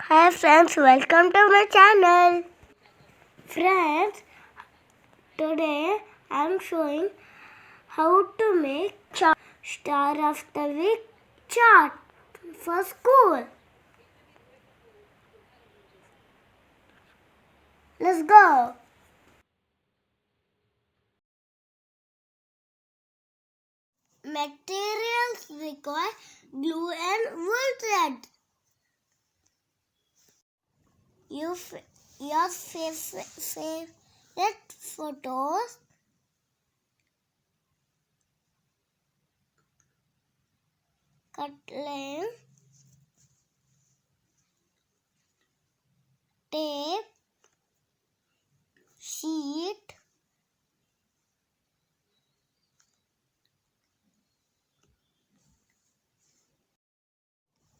Hi friends, welcome to my channel. Friends, today I am showing how to make Star of the Week chart for school. Let's go. Materials require glue and wool thread. Your favorite photos, cutting, tape, sheet,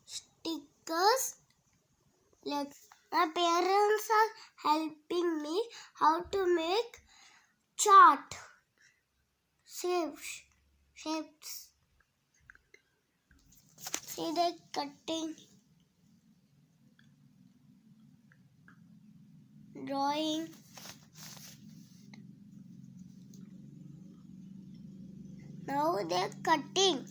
stickers. My parents are helping me how to make chart shapes. See the cutting, drawing. Now they're cutting.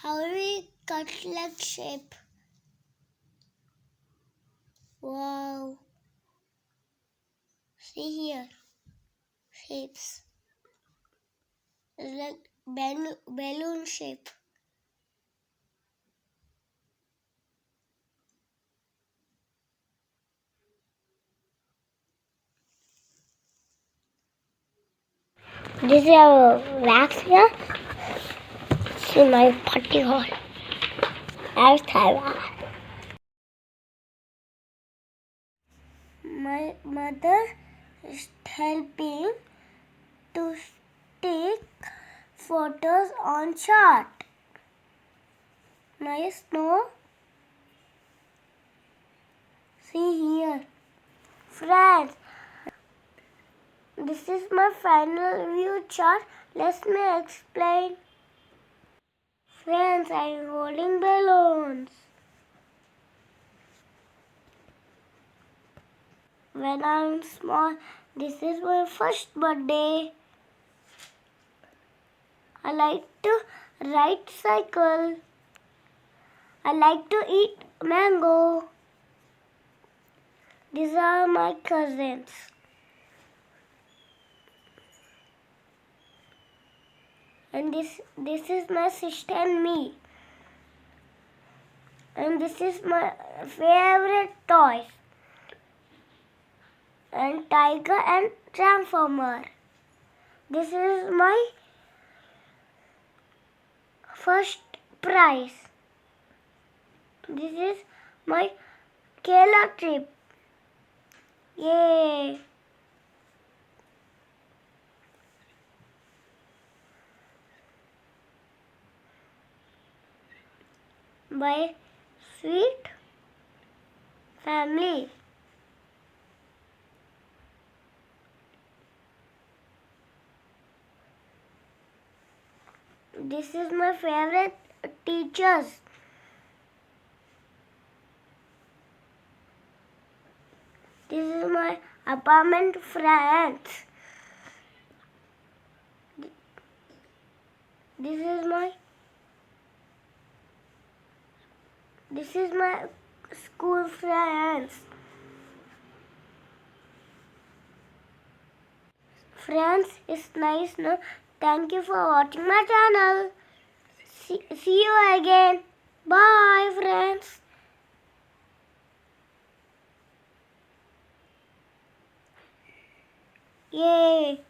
How we cut like shape. Wow. See here. Shapes. It's like balloon shape. This is a wax here. See my party hall. My mother is helping to take photos on chart. Nice, no? See here. Friends, this is my final view chart. Let me explain. Friends, I am holding balloons. When I am small, this is my first birthday. I like to ride cycle. I like to eat mango. These are my cousins. And this is my sister and me. And this is my favorite toys. And tiger and transformer. This is my first prize. This is my Kerala trip. Yay! My sweet family. This is my favorite teachers. This is my apartment friends. This is my school friends. Friends, it's nice, no? Thank you for watching my channel. See you again. Bye, friends. Yay!